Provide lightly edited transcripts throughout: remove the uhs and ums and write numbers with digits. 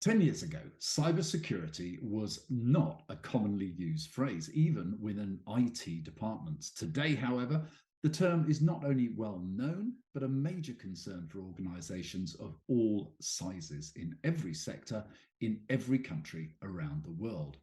10 years ago, cybersecurity was not a commonly used phrase, even within IT departments. Today, however, the term is not only well known, but a major concern for organizations of all sizes in every sector, in every country around the world.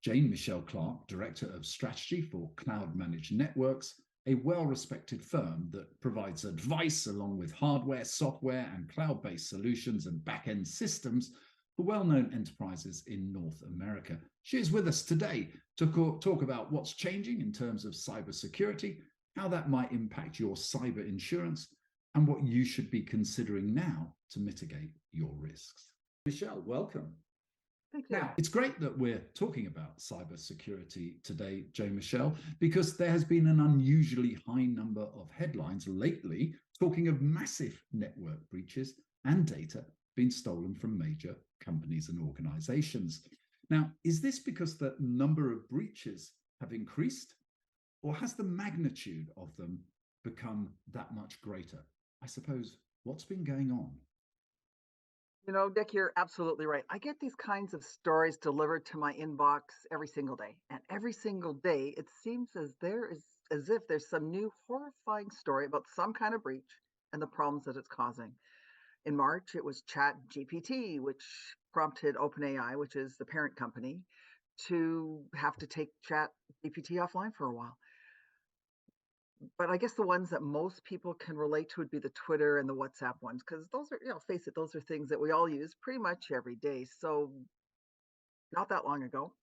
Jane-Michèle Clark, Director of Strategy for Cloud Managed Networks, a well-respected firm that provides advice along with hardware, software, and cloud-based solutions and back-end systems for well-known enterprises in North America. She is with us today to talk about what's changing in terms of cybersecurity, how that might impact your cyber insurance, and what you should be considering now to mitigate your risks. Michelle, welcome. Thank you. Now, it's great that we're talking about cybersecurity today, Jane-Michèle, because there has been an unusually high number of headlines lately talking of massive network breaches and data being stolen from major companies and organizations. Now, is this because the number of breaches have increased, or has the magnitude of them become that much greater? I suppose, what's been going on? You know, Dick, you're absolutely right. I get these kinds of stories delivered to my inbox every single day. And every single day, it seems as if there's some new horrifying story about some kind of breach and the problems that it's causing. In March, it was Chat GPT, which prompted OpenAI, which is the parent company, to have to take Chat GPT offline for a while. But I guess the ones that most people can relate to would be the Twitter and the WhatsApp ones, because those are, face it, those are things that we all use pretty much every day. So not that long ago,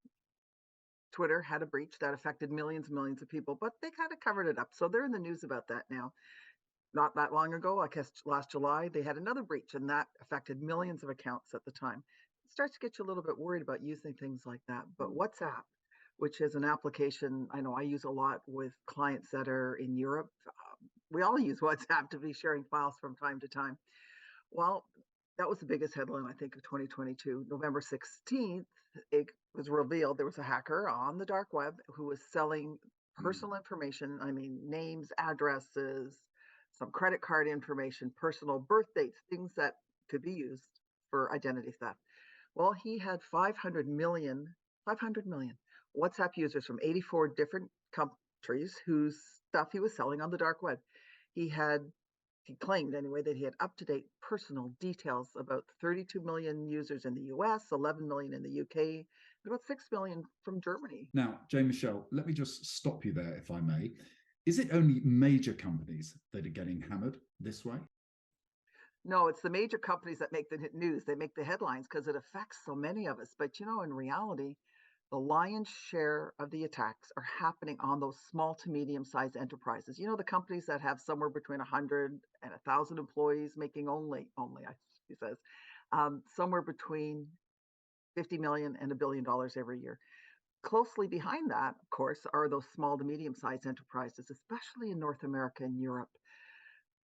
Twitter had a breach that affected millions and millions of people, but they kind of covered it up. So they're in the news about that now. Not that long ago, I guess last July, they had another breach, and that affected millions of accounts at the time. It starts to get you a little bit worried about using things like that. But WhatsApp, which is an application I know I use a lot with clients that are in Europe. We all use WhatsApp to be sharing files from time to time. Well, that was the biggest headline, I think, of 2022. November 16th, it was revealed there was a hacker on the dark web who was selling personal information. I mean, names, addresses, some credit card information, personal birth dates, things that could be used for identity theft. Well, he had 500 million WhatsApp users from 84 different countries whose stuff he was selling on the dark web. He claimed anyway that he had up-to-date personal details about 32 million users in the US, 11 million in the UK, and about 6 million from Germany. Now, Jane-Michèle, let me just stop you there, if I may. Is it only major companies that are getting hammered this way? No, it's the major companies that make the news. They make the headlines because it affects so many of us. But, in reality, the lion's share of the attacks are happening on those small to medium-sized enterprises. The companies that have somewhere between 100 and 1,000 employees making only, he says, somewhere between 50 million and $1 billion every year. Closely behind that, of course, are those small to medium-sized enterprises, especially in North America and Europe.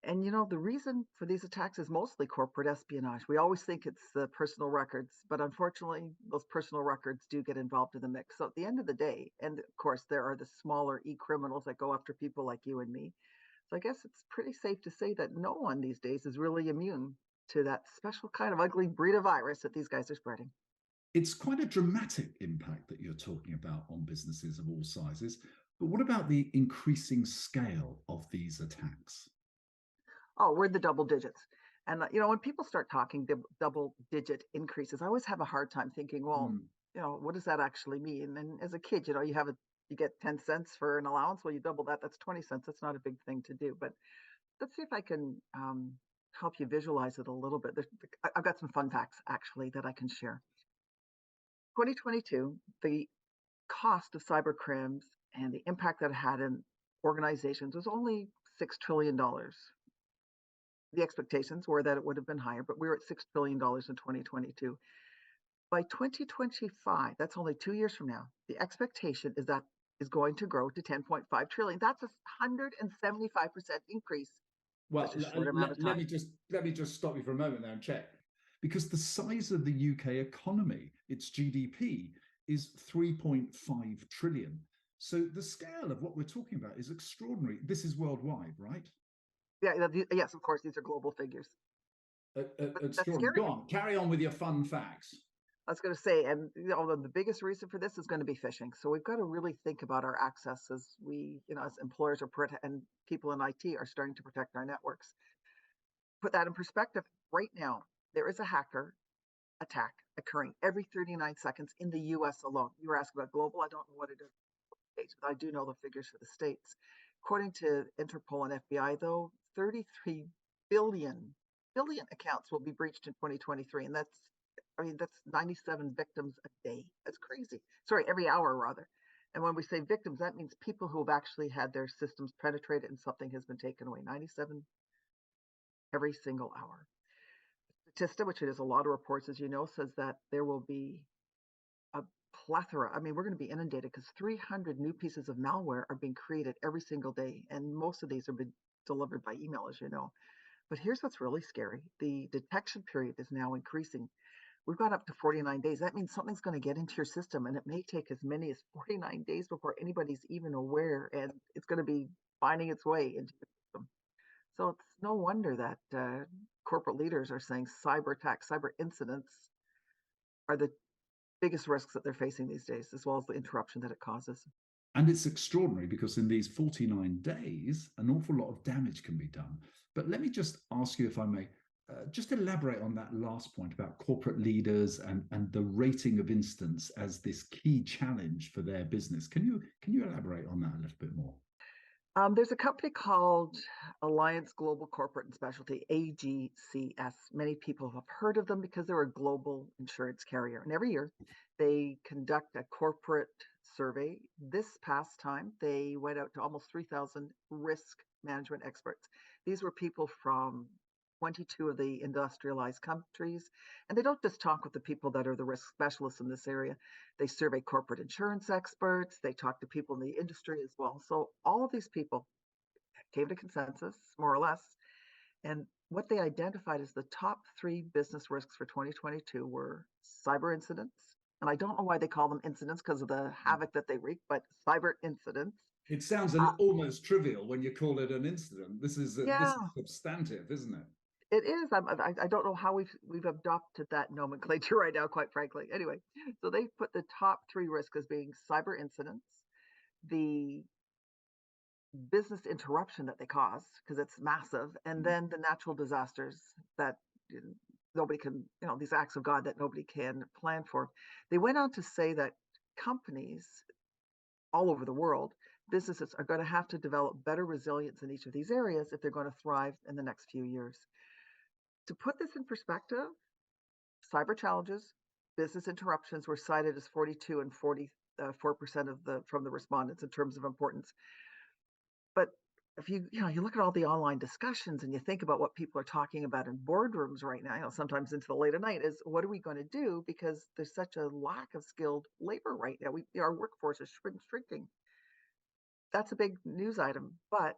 And the reason for these attacks is mostly corporate espionage. We always think it's the personal records, but unfortunately, those personal records do get involved in the mix. So at the end of the day, and of course, there are the smaller e-criminals that go after people like you and me. So I guess it's pretty safe to say that no one these days is really immune to that special kind of ugly breed of virus that these guys are spreading. It's quite a dramatic impact that you're talking about on businesses of all sizes. But what about the increasing scale of these attacks? Oh, we're in the double digits. And, when people start talking double digit increases, I always have a hard time thinking, well, what does that actually mean? And as a kid, you get 10 cents for an allowance. Well, you double that, that's 20 cents. That's not a big thing to do. But let's see if I can help you visualize it a little bit. I've got some fun facts, actually, that I can share. 2022, the cost of cyber crimes and the impact that it had in organizations was only $6 trillion. The expectations were that it would have been higher, but we were at $6 billion in 2022. By 2025, that's only 2 years from now, the expectation is that is going to grow to 10.5 trillion. That's a 175% increase. Well, let me just stop you for a moment there and check. Because the size of the UK economy, its GDP, is 3.5 trillion. So the scale of what we're talking about is extraordinary. This is worldwide, right? Yeah, yes, of course, these are global figures. Extraordinary. Go on, carry on with your fun facts. I was going to say, and the biggest reason for this is going to be phishing. So we've got to really think about our access as we, as employers and people in IT are starting to protect our networks. Put that in perspective. Right now, there is a hacker attack occurring every 39 seconds in the US alone. You were asking about global. I don't know what it is, but I do know the figures for the States. According to Interpol and FBI, though, 33 billion accounts will be breached in 2023. And that's 97 victims a day. That's crazy. Sorry, every hour rather. And when we say victims, that means people who have actually had their systems penetrated and something has been taken away. 97 every single hour. Statista, which is a lot of reports, as you know, says that there will be a plethora. I mean, we're going to be inundated because 300 new pieces of malware are being created every single day. And most of these are being delivered by email, as you know. But here's what's really scary. The detection period is now increasing. We've got up to 49 days. That means something's going to get into your system, and it may take as many as 49 days before anybody's even aware, and it's going to be finding its way into your system. So it's no wonder that corporate leaders are saying cyber attacks, cyber incidents are the biggest risks that they're facing these days, as well as the interruption that it causes. And it's extraordinary because in these 49 days, an awful lot of damage can be done. But let me just ask you, if I may, just elaborate on that last point about corporate leaders and the rating of incidents as this key challenge for their business. Can you elaborate on that a little bit more? There's a company called Alliance Global Corporate and Specialty, AGCS. Many people have heard of them because they're a global insurance carrier. And every year they conduct a corporate survey. This past time, they went out to almost 3,000 risk management experts. These were people from 22 of the industrialized countries. And they don't just talk with the people that are the risk specialists in this area. They survey corporate insurance experts. They talk to people in the industry as well. So all of these people came to consensus, more or less. And what they identified as the top three business risks for 2022 were cyber incidents. And I don't know why they call them incidents because of the havoc that they wreak, but cyber incidents. It sounds Uh, almost trivial when you call it an incident. This yeah, is substantive, isn't it? it is. I don't know how we've adopted that nomenclature right now, quite frankly. Anyway, so they put the top three risks as being cyber incidents, the business interruption that they cause because it's massive, and then the natural disasters that nobody can, these acts of God that nobody can plan for. They went on to say that companies all over the world, businesses are going to have to develop better resilience in each of these areas if they're going to thrive in the next few years. To put this in perspective, cyber challenges, business interruptions were cited as 42 and 44% of the from the respondents in terms of importance. But if you look at all the online discussions and you think about what people are talking about in boardrooms right now, sometimes into the late at night, is what are we going to do because there's such a lack of skilled labor right now. Our workforce is shrinking. That's a big news item, but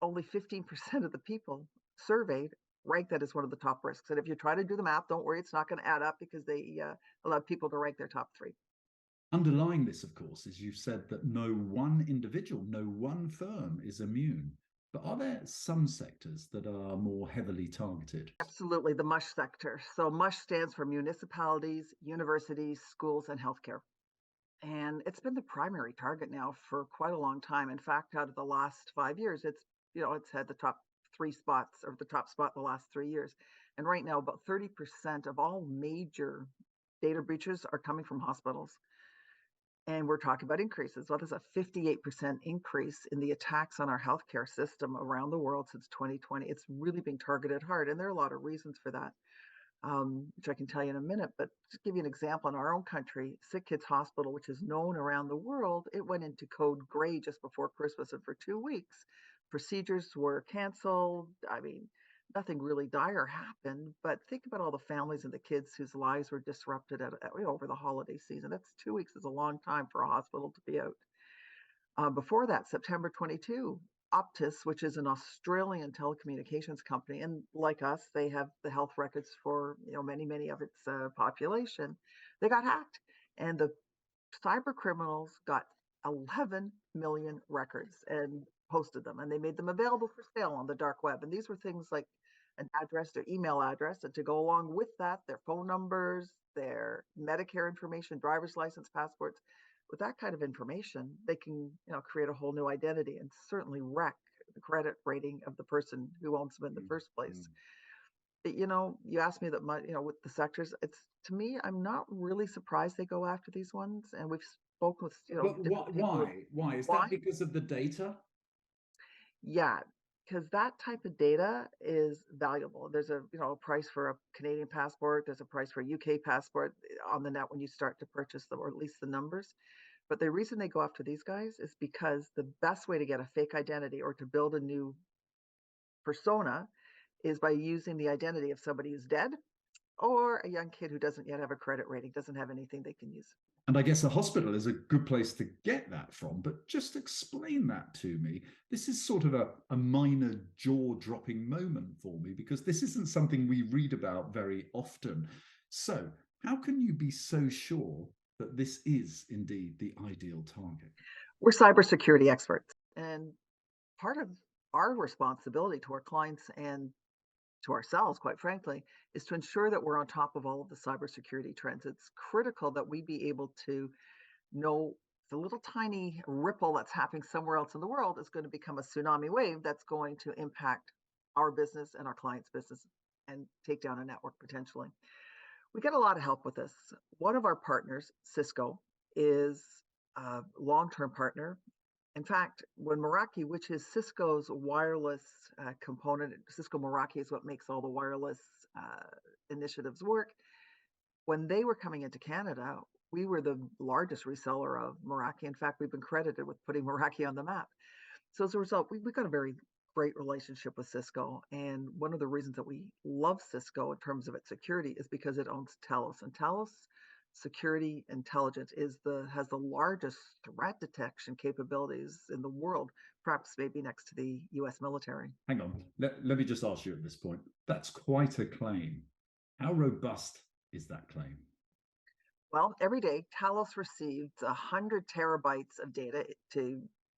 only 15% of the people surveyed rank that as one of the top risks. And if you try to do the math, don't worry, it's not going to add up because they allowed people to rank their top three. Underlying this, of course, is you've said that no one individual, no one firm is immune. But are there some sectors that are more heavily targeted? Absolutely, the MUSH sector. So MUSH stands for municipalities, universities, schools, and healthcare. And it's been the primary target now for quite a long time. In fact, out of the last 5 years, it's had the top three spots or the top spot the last 3 years. And right now, about 30% of all major data breaches are coming from hospitals. And we're talking about increases. Well, there's a 58% increase in the attacks on our healthcare system around the world since 2020. It's really being targeted hard. And there are a lot of reasons for that, which I can tell you in a minute. But to give you an example, in our own country, Sick Kids Hospital, which is known around the world, it went into code gray just before Christmas. And for 2 weeks, procedures were canceled. I mean, nothing really dire happened. But think about all the families and the kids whose lives were disrupted over the holiday season. That's 2 weeks is a long time for a hospital to be out. Before that, September 22, Optus, which is an Australian telecommunications company, and like us, they have the health records for many of its population. They got hacked, and the cyber criminals got 11 million records and posted them, and they made them available for sale on the dark web. And these were things like an address, their email address, and to go along with that, their phone numbers, their Medicare information, driver's license, passports. With that kind of information, they can, create a whole new identity and certainly wreck the credit rating of the person who owns them in the Mm, first place. mm. You asked me that with the sectors, it's to me, I'm not really surprised they go after these ones. And we've spoken with, But different people with why? Is why? that because of the data? Yeah, because that type of data is valuable. There's a price for a Canadian passport. There's a price for a UK passport on the net when you start to purchase them, or at least the numbers. But the reason they go after these guys is because the best way to get a fake identity or to build a new persona is by using the identity of somebody who's dead or a young kid who doesn't yet have a credit rating, doesn't have anything they can use. And I guess a hospital is a good place to get that from, but just explain that to me. This is sort of a minor jaw dropping moment for me because this isn't something we read about very often. So, how can you be so sure that this is indeed the ideal target? We're cybersecurity experts. And part of our responsibility to our clients and to ourselves, quite frankly, is to ensure that we're on top of all of the cybersecurity trends. It's critical that we be able to know the little tiny ripple that's happening somewhere else in the world is going to become a tsunami wave that's going to impact our business and our clients' business and take down a network potentially. We get a lot of help with this. One of our partners, Cisco, is a long-term partner. In fact, when Meraki, which is Cisco's wireless component, Cisco Meraki is what makes all the wireless uh, initiatives work. When they were coming into Canada, we were the largest reseller of Meraki. In fact, we've been credited with putting Meraki on the map. So as a result, we got a very great relationship with Cisco. And one of the reasons that we love Cisco in terms of its security is because it owns Telus. And Telus Security Intelligence has the largest threat detection capabilities in the world, perhaps maybe next to the US military. Hang on, let me just ask you at this point. That's quite a claim. How robust is that claim? Well, every day, Talos receives 100 terabytes of data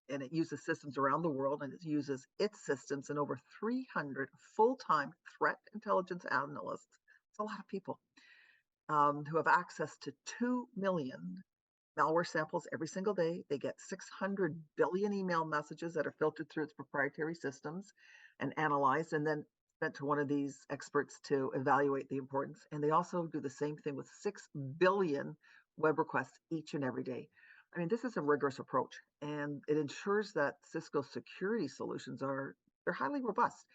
and it uses systems around the world, and it uses its systems and over 300 full-time threat intelligence analysts. It's a lot of people who have access to 2 million malware samples every single day. They get 600 billion email messages that are filtered through its proprietary systems and analyzed and then sent to one of these experts to evaluate the importance. And they also do the same thing with 6 billion web requests each and every day. I mean, this is a rigorous approach, and it ensures that Cisco's security solutions they're highly robust,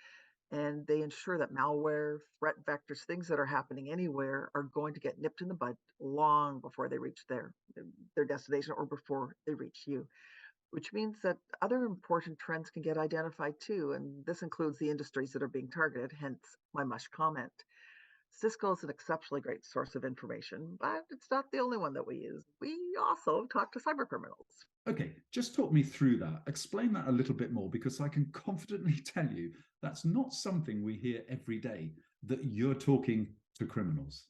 and they ensure that malware, threat vectors, things that are happening anywhere are going to get nipped in the bud long before they reach their destination or before they reach you, which means that other important trends can get identified too. And this includes the industries that are being targeted, hence my mush comment. Cisco is an exceptionally great source of information, but it's not the only one that we use. We also talk to cyber criminals. Okay, just talk me through that. Explain that a little bit more because I can confidently tell you that's not something we hear every day that you're talking to criminals.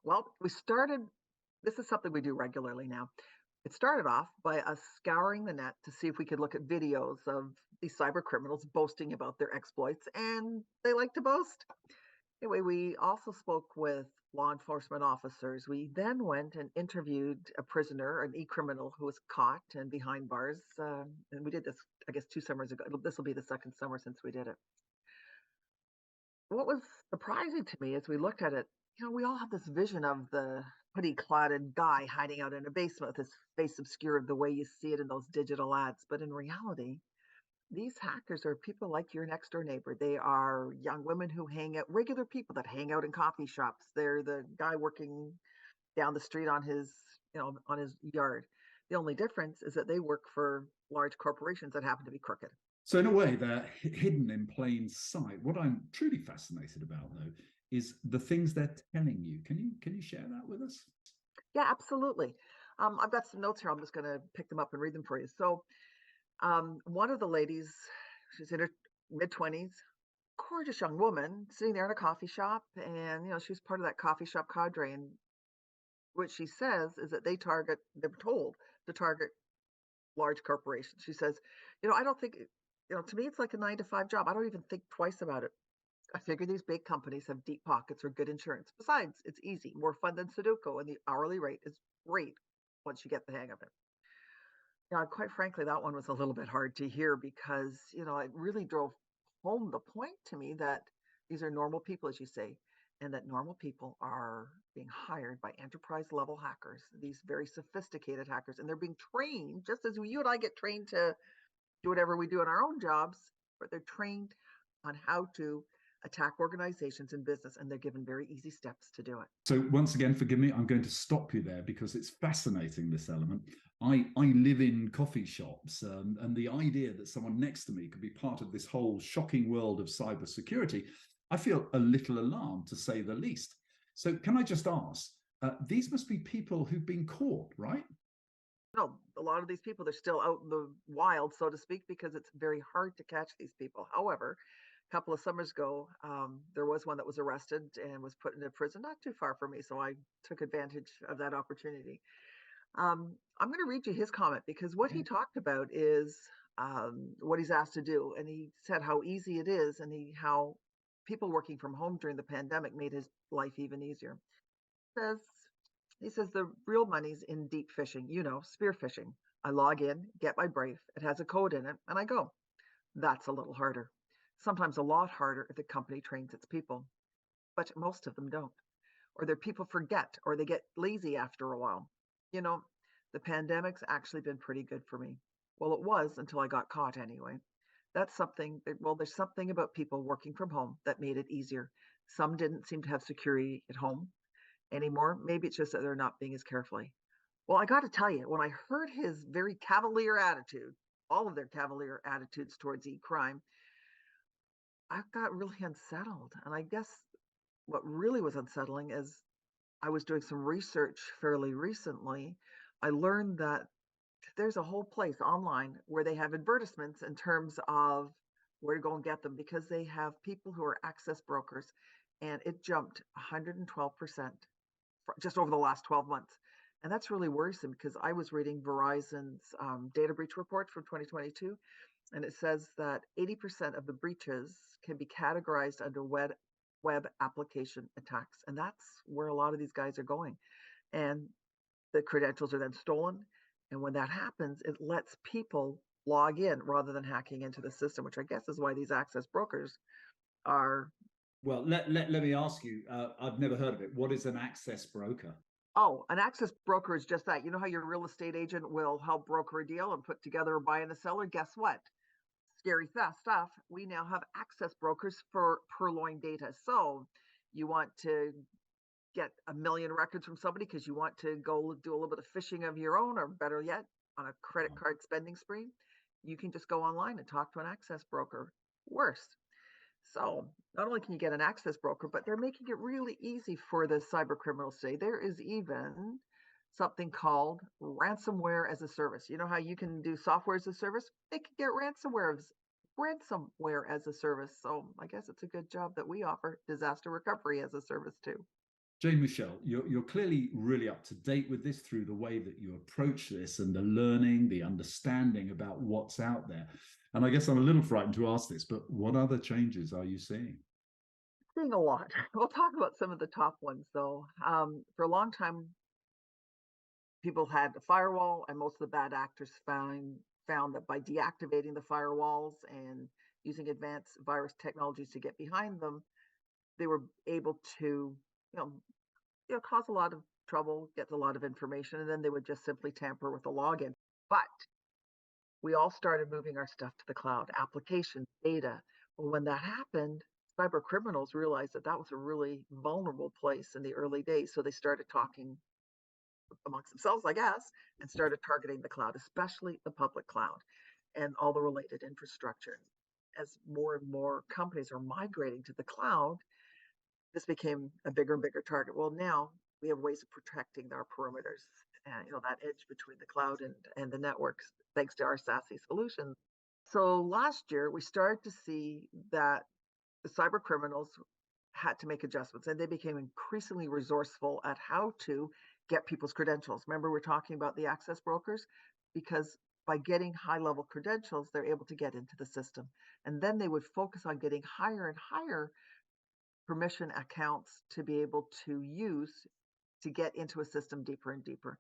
Well, this is something we do regularly now. It started off by us scouring the net to see if we could look at videos of these cyber criminals boasting about their exploits, and they like to boast. Anyway, we also spoke with law enforcement officers. We then went and interviewed a prisoner, an e-criminal who was caught and behind bars. And we did this, I guess, 2 summers ago. This will be the second summer since we did it. What was surprising to me as we looked at it, we all have this vision of the hoodie-cladded guy hiding out in a basement with his face obscured the way you see it in those digital ads. But in reality, these hackers are people like your next door neighbor. They are young women who hang out, regular people that hang out in coffee shops. They're the guy working down the street on his yard. The only difference is that they work for large corporations that happen to be crooked. So, in a way, they're hidden in plain sight. What I'm truly fascinated about, though, is the things they're telling you. Can you share that with us? Yeah, absolutely. I've got some notes here. I'm just going to pick them up and read them for you. So, one of the ladies, she's in her mid 20s, gorgeous young woman, sitting there in a coffee shop, and she's part of that coffee shop cadre. And what she says is that they're told to target large corporations. She says, I don't think, to me, it's like a 9 to 5 job. I don't even think twice about it. I figure these big companies have deep pockets or good insurance. Besides, it's easy, more fun than Sudoku, and the hourly rate is great once you get the hang of it. Yeah, quite frankly, that one was a little bit hard to hear because, it really drove home the point to me that these are normal people, as you say, and that normal people are being hired by enterprise level hackers, these very sophisticated hackers, and they're being trained just as you and I get trained to do whatever we do in our own jobs, but they're trained on how to attack organizations and business, and they're given very easy steps to do it. So once again, forgive me, I'm going to stop you there because it's fascinating, this element. I live in coffee shops, and the idea that someone next to me could be part of this whole shocking world of cybersecurity, I feel a little alarmed, to say the least. So can I just ask, these must be people who've been caught, right? No, a lot of these people, they're still out in the wild, so to speak, because it's very hard to catch these people. However, a couple of summers ago, there was one that was arrested and was put into prison not too far from me. So I took advantage of that opportunity. I'm going to read you his comment because what he talked about is what he's asked to do. And he said how easy it is and how people working from home during the pandemic made his life even easier. Says he says the real money's in deep phishing, spear phishing. I log in, get my brief, it has a code in it, and I go. That's a little harder. Sometimes a lot harder if the company trains its people, but most of them don't. Or their people forget, or they get lazy after a while. You know, the pandemic's actually been pretty good for me. Well, it was until I got caught anyway. That's something, well, there's something about people working from home that made it easier. Some didn't seem to have security at home anymore. Maybe it's just that they're not being as carefully. Well, I got to tell you, when I heard his very cavalier attitude, all of their cavalier attitudes towards e-crime, I got really unsettled. And I guess what really was unsettling is I was doing some research fairly recently. I learned that there's a whole place online where they have advertisements in terms of where to go and get them because they have people who are access brokers, and it jumped 112% just over the last 12 months. And that's really worrisome because I was reading Verizon's data breach report from 2022, and it says that 80% of the breaches can be categorized under web application attacks. And that's where a lot of these guys are going. And the credentials are then stolen. And when that happens, it lets people log in rather than hacking into the system, which I guess is why these access brokers are. Well, let me ask you, I've never heard of it. What is an access broker? Oh, an access broker is just that. You know how your real estate agent will help broker a deal and put together a buy and a seller? Guess what? Scary stuff. We now have access brokers for purloined data. So you want to get a million records from somebody because you want to go do a little bit of phishing of your own, or better yet, on a credit card spending spree, you can just go online and talk to an access broker. Worse. So not only can you get an access broker, but they're making it really easy for the cyber criminals today. There is even something called ransomware as a service. You know how you can do software as a service? They can get ransomware as a service. So I guess it's a good job that we offer disaster recovery as a service too. Jane-Michèle, you're clearly really up to date with this through the way that you approach this and the learning, the understanding about what's out there. And I guess I'm a little frightened to ask this, but what other changes are you seeing? Seeing a lot. We'll talk about some of the top ones though. For a long time, people had a firewall, and most of the bad actors found that by deactivating the firewalls and using advanced virus technologies to get behind them, they were able to, cause a lot of trouble, get a lot of information, and then they would just simply tamper with the login. But we all started moving our stuff to the cloud, applications, data. Well, when that happened, cyber criminals realized that that was a really vulnerable place in the early days. So they started talking amongst themselves, I guess, and started targeting the cloud, especially the public cloud and all the related infrastructure. As more and more companies are migrating to the cloud, this became a bigger and bigger target. Well, now we have ways of protecting our perimeters and that edge between the cloud and the networks, thanks to our SASE solutions. So last year we started to see that the cyber criminals had to make adjustments, and they became increasingly resourceful at how to get people's credentials. Remember, we're talking about the access brokers, because by getting high level credentials, they're able to get into the system. And then they would focus on getting higher and higher permission accounts to be able to use to get into a system deeper and deeper.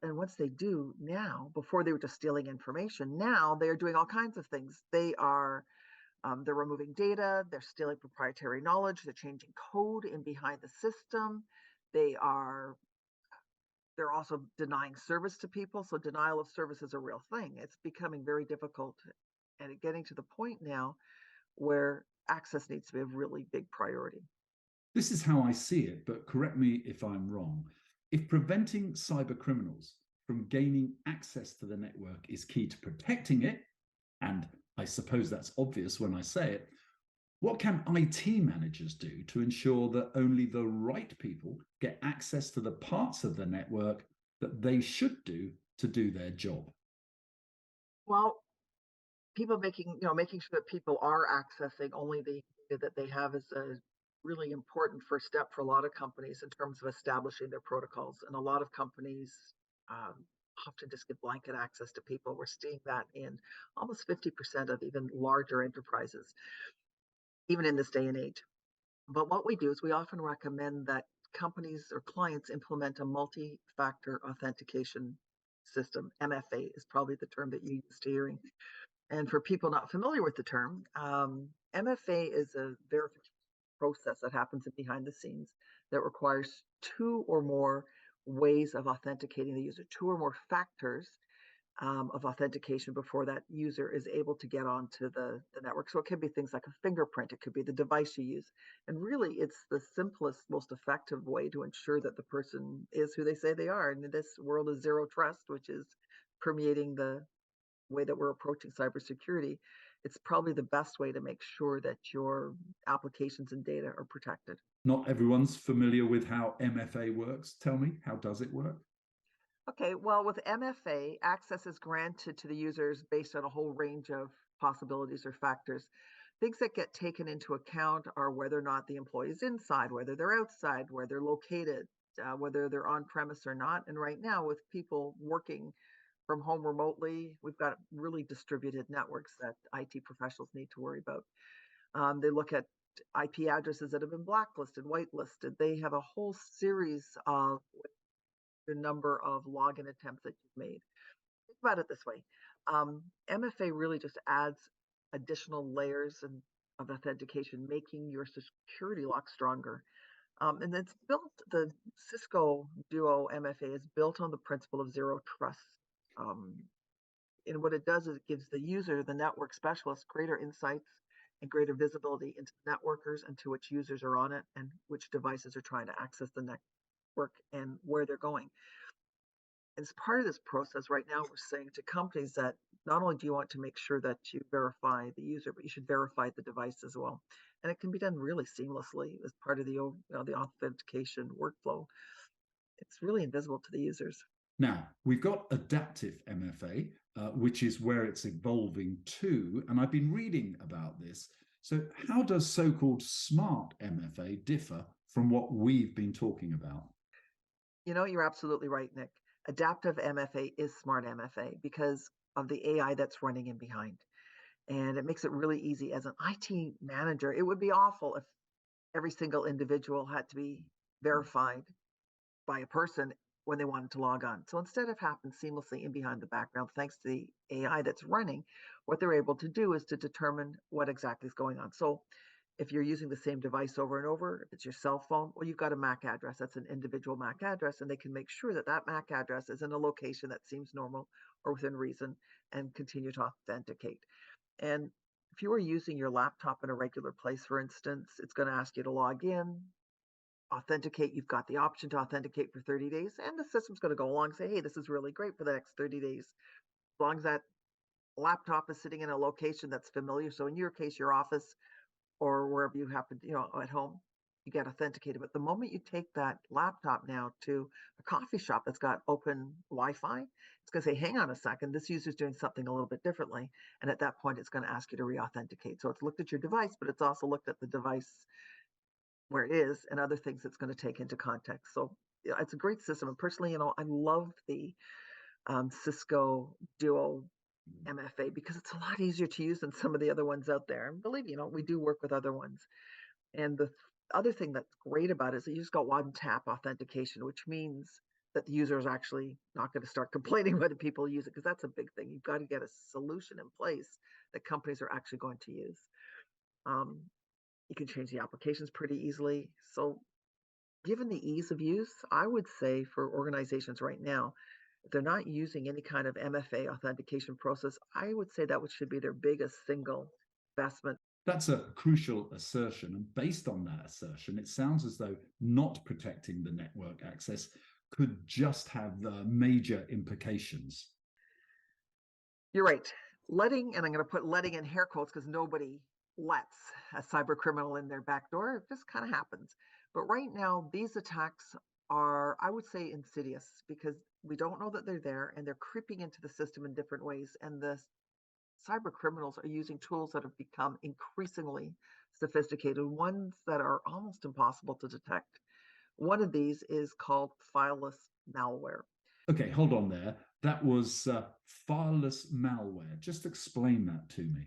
And once they do now, before they were just stealing information, now they are doing all kinds of things. They're removing data, they're stealing proprietary knowledge, they're changing code in behind the system. They are they're also denying service to people. So denial of service is a real thing. It's becoming very difficult and getting to the point now where access needs to be a really big priority. This is how I see it, but correct me if I'm wrong. If preventing cyber criminals from gaining access to the network is key to protecting it, and I suppose that's obvious when I say it, what can IT managers do to ensure that only the right people get access to the parts of the network that they should do to do their job? Well, people making sure that people are accessing only the data that they have is a really important first step for a lot of companies in terms of establishing their protocols. And a lot of companies um, often just give blanket access to people. We're seeing that in almost 50% of even larger enterprises, even in this day and age. But what we do is we often recommend that companies or clients implement a multi-factor authentication system. MFA is probably the term that you used to hearing. And for people not familiar with the term, MFA is a verification process that happens behind the scenes that requires two or more ways of authenticating the user, two or more factors of authentication before that user is able to get onto the network. So it could be things like a fingerprint, it could be the device you use. And really, it's the simplest, most effective way to ensure that the person is who they say they are. And in this world of zero trust, which is permeating the way that we're approaching cybersecurity, it's probably the best way to make sure that your applications and data are protected. Not everyone's familiar with how MFA works. Tell me, how does it work? Okay, well, with MFA, access is granted to the users based on a whole range of possibilities or factors. Things that get taken into account are whether or not the employee is inside, whether they're outside, where they're located, whether they're on premise or not. And right now, with people working from home remotely, we've got really distributed networks that IT professionals need to worry about. They look at IP addresses that have been blacklisted, whitelisted. They have a whole series of the number of login attempts that you've made. Think about it this way. MFA really just adds additional layers of authentication, making your security lock stronger. And it's built, the Cisco Duo MFA is built on the principle of zero trust. Um, and what it does is it gives the user, the network specialist, greater insights and greater visibility into networkers and to which users are on it and which devices are trying to access the network and where they're going. As part of this process right now, we're saying to companies that not only do you want to make sure that you verify the user, but you should verify the device as well. And it can be done really seamlessly as part of the authentication workflow. It's really invisible to the users. Now, we've got adaptive MFA, which is where it's evolving to, and I've been reading about this. So, how does so called smart MFA differ from what we've been talking about? You're absolutely right, Nick. Adaptive MFA is smart MFA because of the AI that's running in behind. And it makes it really easy as an IT manager. It would be awful if every single individual had to be verified by a person when they wanted to log on. So instead of happens seamlessly in behind the background, thanks to the AI that's running, what they're able to do is to determine what exactly is going on. So if you're using the same device over and over, if it's your cell phone, well, you've got a MAC address. That's an individual MAC address, and they can make sure that that MAC address is in a location that seems normal or within reason and continue to authenticate. And if you were using your laptop in a regular place, for instance, it's going to ask you to log in, authenticate. You've got the option to authenticate for 30 days, and the system's going to go along and say, hey, this is really great for the next 30 days. As long as that laptop is sitting in a location that's familiar. So in your case, your office or wherever you happen, at home, you get authenticated. But the moment you take that laptop now to a coffee shop that's got open Wi-Fi, it's going to say, hang on a second, this user's doing something a little bit differently. And at that point, it's going to ask you to re-authenticate. So it's looked at your device, but it's also looked at the device where it is and other things it's going to take into context. So yeah, it's a great system. And personally, I love the Cisco Duo MFA because it's a lot easier to use than some of the other ones out there. And believe me, we do work with other ones. And the other thing that's great about it is that you just got one tap authentication, which means that the user is actually not going to start complaining whether people use it, because that's a big thing. You've got to get a solution in place that companies are actually going to use. Um, you can change the applications pretty easily. So, given the ease of use, I would say for organizations right now, if they're not using any kind of MFA authentication process, I would say that should be their biggest single investment. That's a crucial assertion. And based on that assertion, it sounds as though not protecting the network access could just have major implications. You're right. And I'm going to put letting in hair quotes because nobody lets a cyber criminal in their back door. It just kind of happens. But right now, these attacks are, I would say, insidious because we don't know that they're there and they're creeping into the system in different ways. And the cyber criminals are using tools that have become increasingly sophisticated, ones that are almost impossible to detect. One of these is called fileless malware. Okay, hold on there. That was fileless malware. Just explain that to me.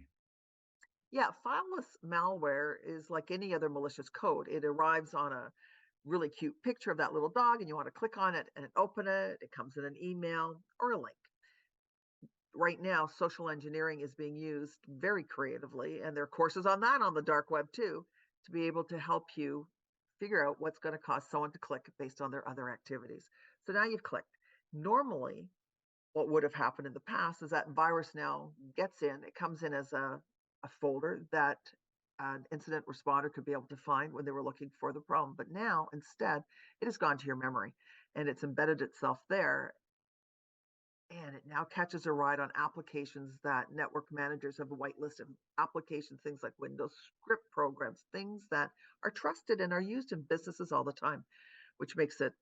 Yeah, fileless malware is like any other malicious code. It arrives on a really cute picture of that little dog, and you want to click on it and open it. It comes in an email or a link. Right now, social engineering is being used very creatively, and there are courses on that on the dark web too, to be able to help you figure out what's going to cause someone to click based on their other activities. So now you've clicked. Normally, what would have happened in the past is that virus now gets in, it comes in as a folder that an incident responder could be able to find when they were looking for the problem. But now, instead, it has gone to your memory and it's embedded itself there. And it now catches a ride on applications that network managers have whitelisted, applications, things like Windows script programs, things that are trusted and are used in businesses all the time, which makes it,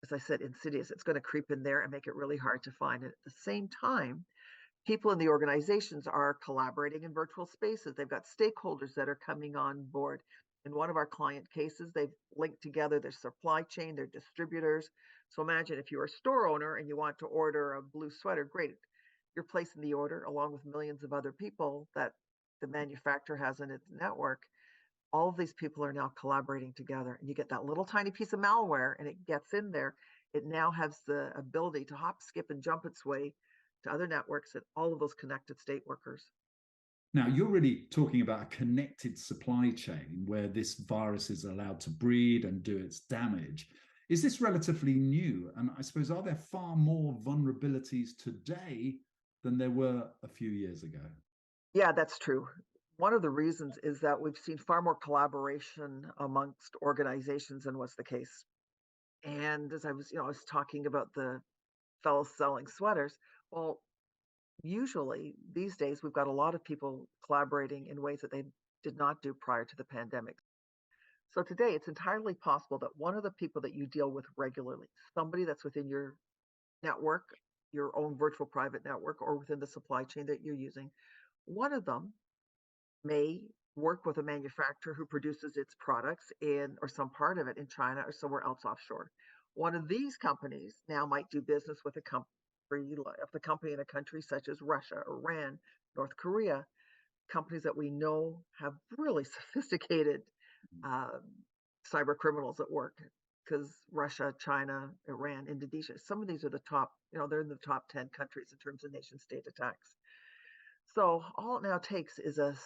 as I said, insidious. It's going to creep in there and make it really hard to find. And at the same time, people in the organizations are collaborating in virtual spaces. They've got stakeholders that are coming on board. In one of our client cases, they've linked together their supply chain, their distributors. So imagine if you're a store owner and you want to order a blue sweater, great. You're placing the order along with millions of other people that the manufacturer has in its network. All of these people are now collaborating together, and you get that little tiny piece of malware and it gets in there. It now has the ability to hop, skip, and jump its way to other networks and all of those connected state workers. Now, you're really talking about a connected supply chain where this virus is allowed to breed and do its damage. Is this relatively new? And I suppose, are there far more vulnerabilities today than there were a few years ago? Yeah, that's true. One of the reasons is that we've seen far more collaboration amongst organizations than was the case. And as I was talking about the fellows selling sweaters. Well, usually these days we've got a lot of people collaborating in ways that they did not do prior to the pandemic. So today it's entirely possible that one of the people that you deal with regularly, somebody that's within your network, your own virtual private network, or within the supply chain that you're using, one of them may work with a manufacturer who produces its products in or some part of it in China or somewhere else offshore. One of these companies now might do business with a company in a country such as Russia, Iran, North Korea, companies that we know have really sophisticated uh, cyber criminals at work. Because Russia, China, Iran, Indonesia, some of these are the top, they're in the top 10 countries in terms of nation state attacks. So all it now takes is the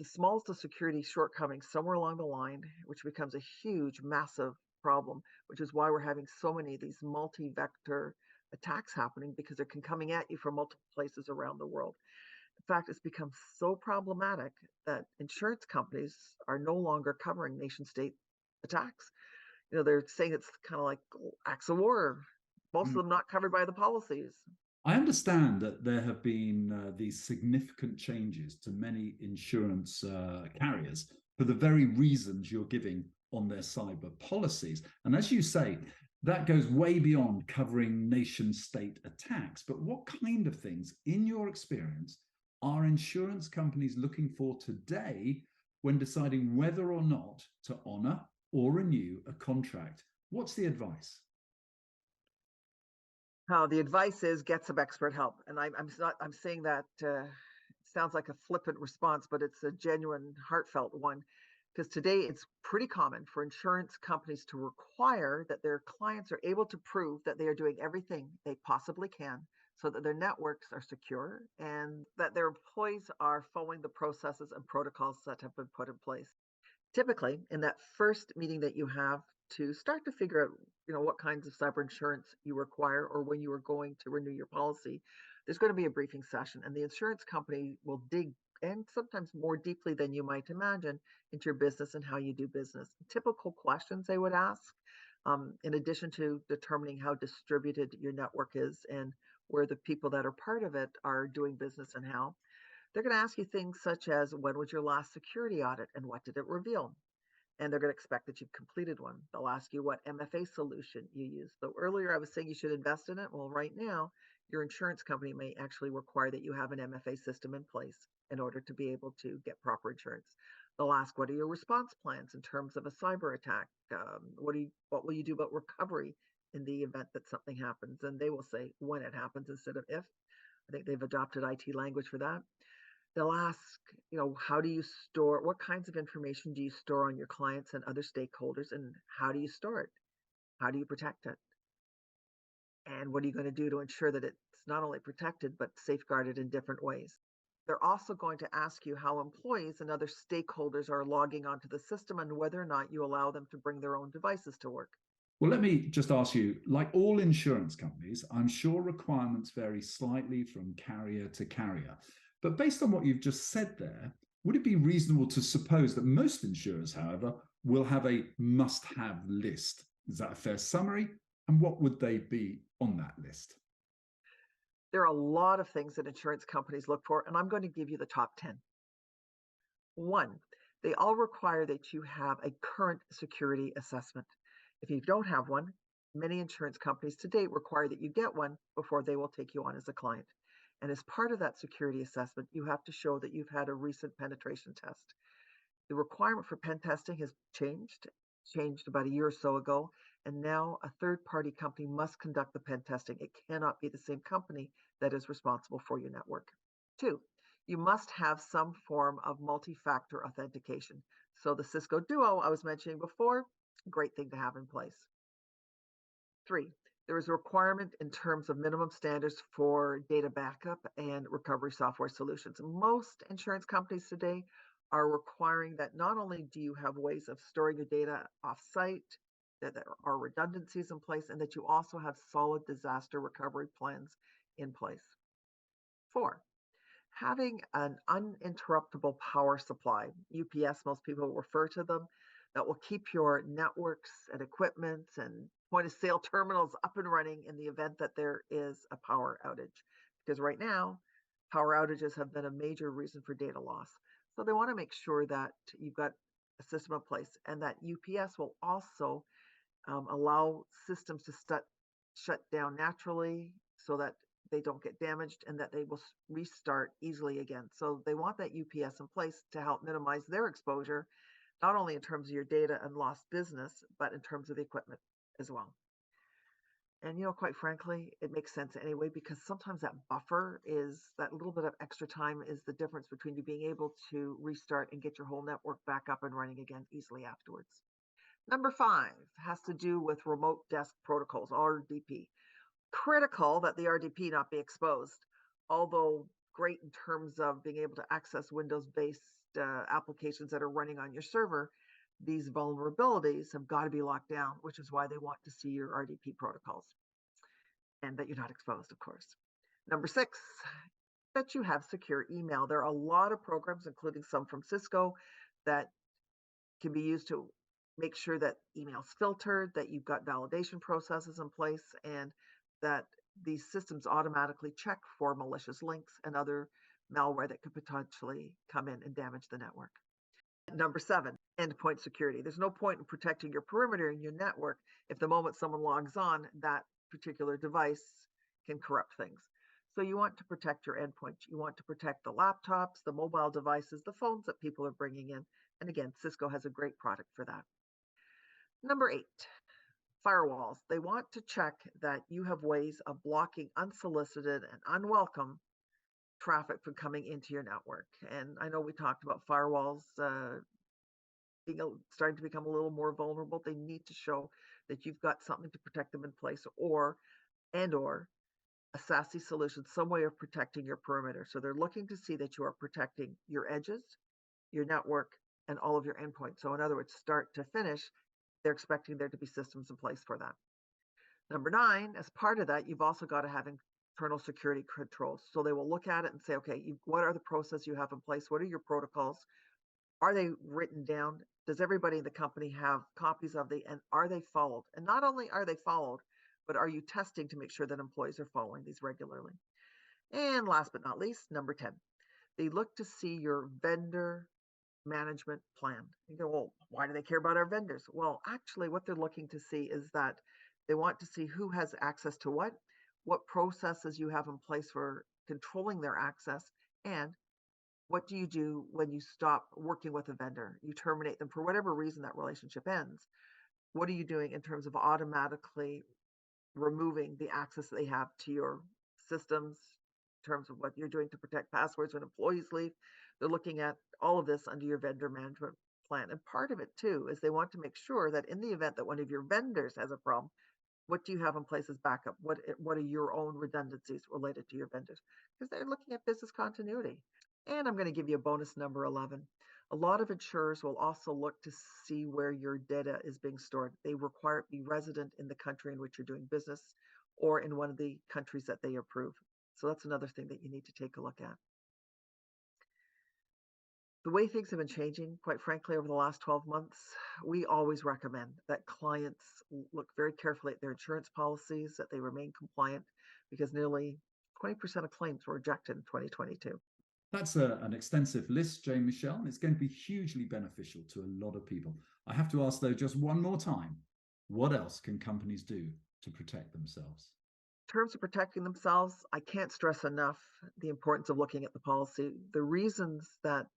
smallest of security shortcomings somewhere along the line, which becomes a huge, massive problem, which is why we're having so many of these multi-vector attacks happening because they're coming at you from multiple places around the world. In fact, it's become so problematic that insurance companies are no longer covering nation state attacks. They're saying it's kind of like acts of war. Most of them not covered by the policies. I understand that there have been these significant changes to many insurance carriers for the very reasons you're giving on their cyber policies. And as you say, that goes way beyond covering nation state attacks. But what kind of things, in your experience, are insurance companies looking for today when deciding whether or not to honor or renew a contract? What's the advice? How the advice is get some expert help, and I'm saying that sounds like a flippant response, but it's a genuine, heartfelt one. Because today it's pretty common for insurance companies to require that their clients are able to prove that they are doing everything they possibly can so that their networks are secure and that their employees are following the processes and protocols that have been put in place. Typically, in that first meeting that you have to start to figure out, what kinds of cyber insurance you require or when you are going to renew your policy, there's going to be a briefing session, and the insurance company will dig and sometimes more deeply than you might imagine into your business and how you do business. Typical questions they would ask, in addition to determining how distributed your network is and where the people that are part of it are doing business and how. They're going to ask you things such as, when was your last security audit and what did it reveal? And they're going to expect that you've completed one. They'll ask you what MFA solution you use. So earlier I was saying you should invest in it. Well, right now, your insurance company may actually require that you have an MFA system in place in order to be able to get proper insurance. They'll ask, what are your response plans in terms of a cyber attack? What will you do about recovery in the event that something happens? And they will say when it happens instead of if. I think they've adopted IT language for that. They'll ask, how do you store, what kinds of information do you store on your clients and other stakeholders, and how do you store it? How do you protect it? And what are you going to do to ensure that it's not only protected, but safeguarded in different ways? They're also going to ask you how employees and other stakeholders are logging onto the system and whether or not you allow them to bring their own devices to work. Well, let me just ask you, like all insurance companies, I'm sure requirements vary slightly from carrier to carrier. But based on what you've just said there, would it be reasonable to suppose that most insurers, however, will have a must have list? Is that a fair summary? And what would they be on that list? There are a lot of things that insurance companies look for, and I'm going to give you the top 10. One, they all require that you have a current security assessment. If you don't have one, many insurance companies to date require that you get one before they will take you on as a client. And as part of that security assessment, you have to show that you've had a recent penetration test. The requirement for pen testing has changed about a year or so ago, and now a third party company must conduct the pen testing. It cannot be the same company that is responsible for your network. Two, you must have some form of multi factor authentication. So the Cisco Duo I was mentioning before, great thing to have in place. Three, there is a requirement in terms of minimum standards for data backup and recovery software solutions. Most insurance companies today are requiring that not only do you have ways of storing your data offsite, that there are redundancies in place, and that you also have solid disaster recovery plans in place. Four, having an uninterruptible power supply, UPS, most people refer to them, that will keep your networks and equipment and point of sale terminals up and running in the event that there is a power outage. Because right now, power outages have been a major reason for data loss. So they want to make sure that you've got a system in place, and that UPS will also allow systems to shut down naturally so that they don't get damaged and that they will restart easily again. So they want that UPS in place to help minimize their exposure, not only in terms of your data and lost business, but in terms of the equipment as well. And, quite frankly, it makes sense anyway, because sometimes that buffer is that little bit of extra time is the difference between you being able to restart and get your whole network back up and running again easily afterwards. Number 5 has to do with remote desk protocols, RDP. Critical that the RDP not be exposed, although great in terms of being able to access Windows-based applications that are running on your server. These vulnerabilities have got to be locked down, which is why they want to see your RDP protocols and that you're not exposed, of course. Number 6, that you have secure email. There are a lot of programs, including some from Cisco, that can be used to make sure that email's filtered, that you've got validation processes in place, and that these systems automatically check for malicious links and other malware that could potentially come in and damage the network. Number 7, endpoint security. There's no point in protecting your perimeter in your network if the moment someone logs on, that particular device can corrupt things. So you want to protect your endpoint. You want to protect the laptops, the mobile devices, the phones that people are bringing in. And again, Cisco has a great product for that. Number 8, firewalls. They want to check that you have ways of blocking unsolicited and unwelcome traffic from coming into your network. And I know we talked about firewalls starting to become a little more vulnerable, they need to show that you've got something to protect them in place, or a SASE solution, some way of protecting your perimeter. So they're looking to see that you are protecting your edges, your network, and all of your endpoints. So in other words, start to finish, they're expecting there to be systems in place for that. Number nine, as part of that, you've also got to have internal security controls. So they will look at it and say, okay, what are the processes you have in place? What are your protocols? Are they written down? Does everybody in the company have copies of and are they followed? And not only are they followed, but are you testing to make sure that employees are following these regularly? And last but not least, number 10, they look to see your vendor management plan. You go, well, why do they care about our vendors? Well, actually, what they're looking to see is that they want to see who has access to what processes you have in place for controlling their access, and what do you do when you stop working with a vendor? You terminate them for whatever reason that relationship ends. What are you doing in terms of automatically removing the access that they have to your systems, in terms of what you're doing to protect passwords when employees leave? They're looking at all of this under your vendor management plan. And part of it too is they want to make sure that in the event that one of your vendors has a problem, what do you have in place as backup? What are your own redundancies related to your vendors? Because they're looking at business continuity. And I'm going to give you a bonus number 11. A lot of insurers will also look to see where your data is being stored. They require it be resident in the country in which you're doing business or in one of the countries that they approve. So that's another thing that you need to take a look at. The way things have been changing, quite frankly, over the last 12 months, we always recommend that clients look very carefully at their insurance policies, that they remain compliant, because nearly 20% of claims were rejected in 2022. That's an extensive list, Jane-Michèle, and it's going to be hugely beneficial to a lot of people. I have to ask, though, just one more time, what else can companies do to protect themselves? In terms of protecting themselves, I can't stress enough the importance of looking at the policy. The reasons that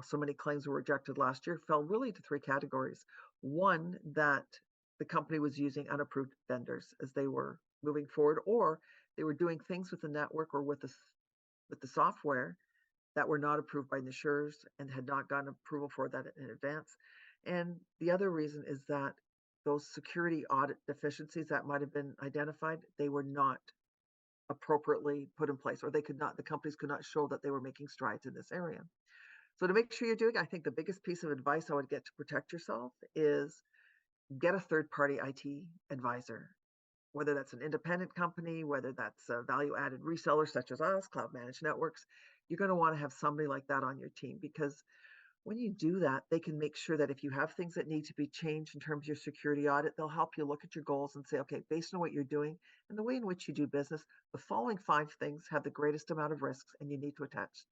so many claims were rejected last year fell really into three categories. One, that the company was using unapproved vendors as they were moving forward, or they were doing things with the network or with the software that were not approved by the insurers and had not gotten approval for that in advance. And the other reason is that those security audit deficiencies that might have been identified, they were not appropriately put in place, or the companies could not show that they were making strides in this area. So to make sure you're doing, I think the biggest piece of advice I would get to protect yourself is get a third party IT advisor, whether that's an independent company, whether that's a value added reseller such as us, Cloud Managed Networks. You're going to want to have somebody like that on your team, because when you do that, they can make sure that if you have things that need to be changed in terms of your security audit, they'll help you look at your goals and say, okay, based on what you're doing and the way in which you do business, the following five things have the greatest amount of risks, and you need to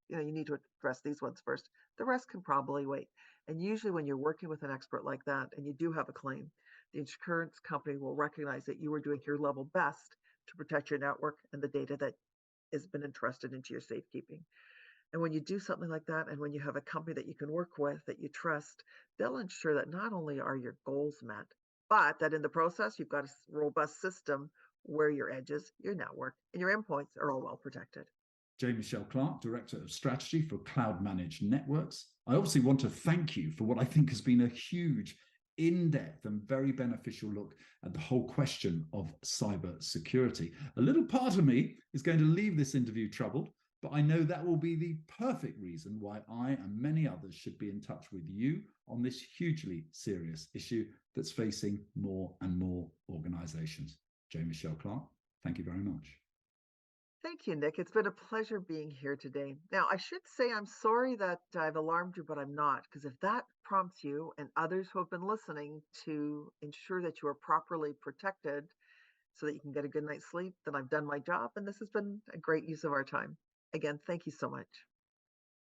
you need to address these ones first. The rest can probably wait. And usually when you're working with an expert like that and you do have a claim, the insurance company will recognize that you are doing your level best to protect your network and the data that has been entrusted into your safekeeping. And when you do something like that, and when you have a company that you can work with, that you trust, they'll ensure that not only are your goals met, but that in the process, you've got a robust system where your edges, your network, and your endpoints are all well protected. Jane-Michèle Clark, Director of Strategy for Cloud Managed Networks. I obviously want to thank you for what I think has been a huge, in-depth and very beneficial look at the whole question of cyber security. A little part of me is going to leave this interview troubled, but I know that will be the perfect reason why I and many others should be in touch with you on this hugely serious issue that's facing more and more organizations. Jane-Michèle Clark, thank you very much. Thank you, Nick. It's been a pleasure being here today. Now, I should say I'm sorry that I've alarmed you, but I'm not, because if that prompts you and others who have been listening to ensure that you are properly protected so that you can get a good night's sleep, then I've done my job, and this has been a great use of our time. Again, thank you so much.